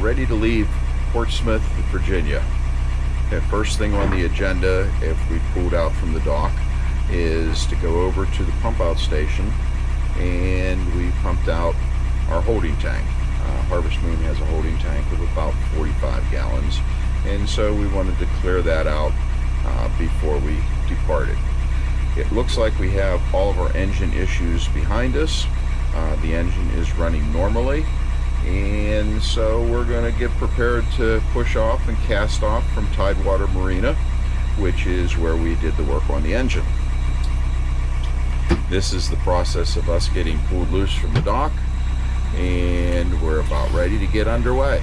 ready to leave Portsmouth, Virginia. The first thing on the agenda, if we pulled out from the dock, is to go over to the pump out station, and we pumped out our holding tank. Harvest Moon has a holding tank of about 45 gallons, and so we wanted to clear that out before we departed. It looks like we have all of our engine issues behind us. The engine is running normally, and so we're going to get prepared to push off and cast off from Tidewater Marina, which is where we did the work on the engine. This is the process of us getting pulled loose from the dock, and we're about ready to get underway.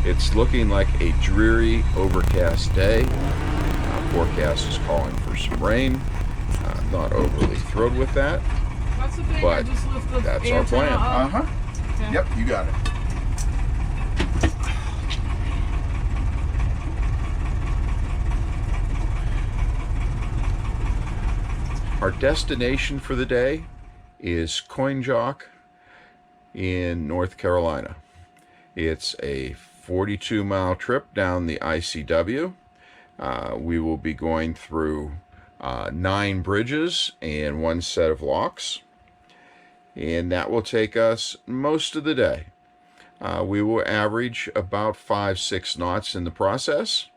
It's looking like a dreary, overcast day. Forecast is calling for some rain. Not overly thrilled with that, but that's our plan. Okay. Yep, you got it. Our destination for the day is Coinjock in North Carolina. It's a 42-mile trip down the ICW. We will be going through 9 bridges and 1 set of locks, and that will take us most of the day. We will average about 5-6 knots in the process,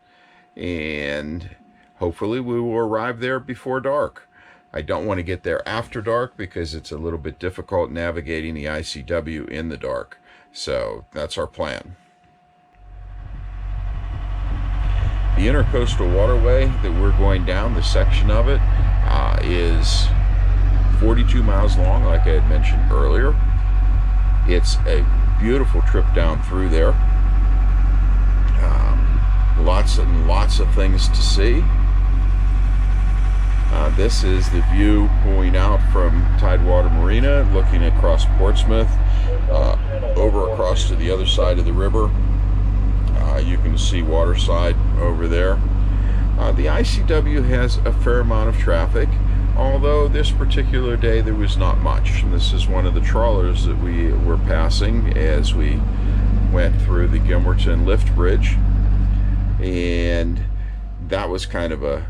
and hopefully we will arrive there before dark. I don't want to get there after dark because it's a little bit difficult navigating the ICW in the dark. So that's our plan. The Intercoastal Waterway that we're going down, the section of it, is 42 miles long, like I had mentioned earlier. It's a beautiful trip down through there. Lots and lots of things to see. This is the view pulling out from Tidewater Marina, looking across Portsmouth, over across to the other side of the river. You can see Waterside over there. The ICW has a fair amount of traffic, although this particular day there was not much. And this is one of the trawlers that we were passing as we went through the Gilmerton Lift Bridge, and that was kind of a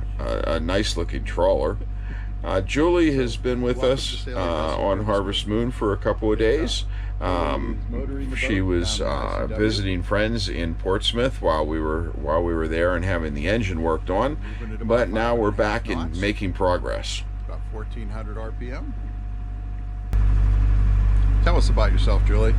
nice looking trawler. Julie has been with us on Harvest Moon for a couple of days. She was visiting friends in Portsmouth while we were there and having the engine worked on, but now we're back and making progress. About 1400 RPM. Tell us about yourself, Julie.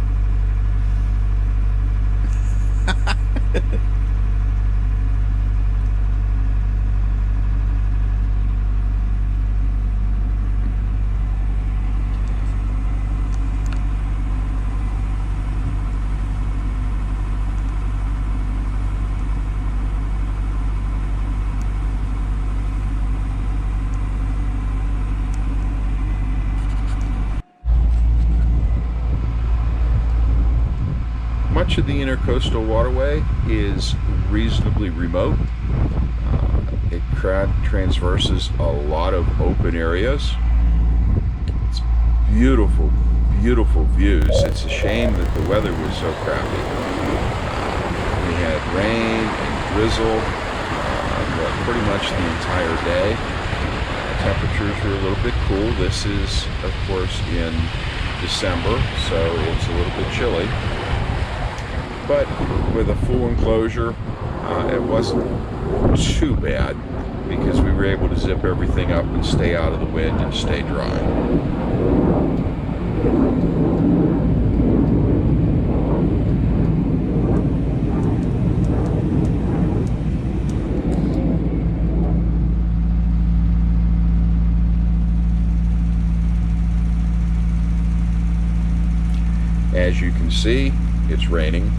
Much of the Intercoastal Waterway is reasonably remote. It transverses a lot of open areas. It's beautiful, beautiful views. It's a shame that the weather was so crappy. We had rain and drizzle pretty much the entire day. Temperatures were a little bit cool. This is, of course, in December, so it's a little bit chilly. But with a full enclosure, it wasn't too bad because we were able to zip everything up and stay out of the wind and stay dry. As you can see, it's raining.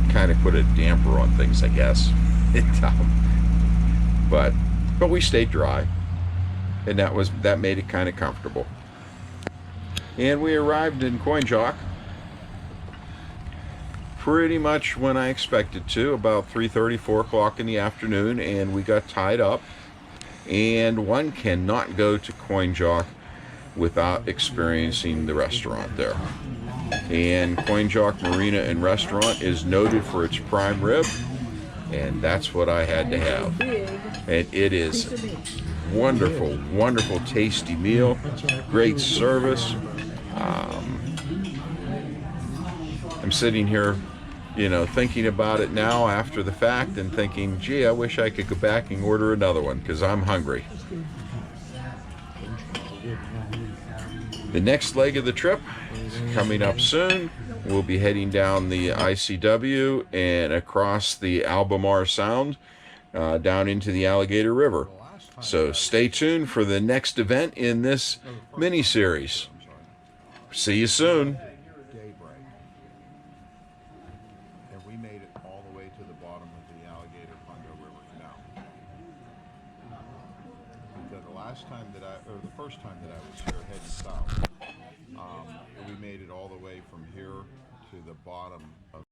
Kind of put a damper on things, I guess. But we stayed dry, and that made it kind of comfortable. And we arrived in Coinjock pretty much when I expected to, about 3:30, 4 o'clock in the afternoon, and we got tied up. And one cannot go to Coinjock without experiencing the restaurant there. And Coinjock Marina and Restaurant is noted for its prime rib, and that's what I had to have. And it is wonderful, wonderful, tasty meal, great service. I'm sitting here, thinking about it now after the fact and thinking, gee, I wish I could go back and order another one because I'm hungry. The next leg of the trip is coming up soon. We'll be heading down the ICW and across the Albemarle Sound down into the Alligator River. So stay tuned for the next event in this mini-series. See you soon. Daybreak. And we made it all the way to the bottom of the Alligator River Canal. The first time that I was here heading south, we made it all the way from here to the bottom of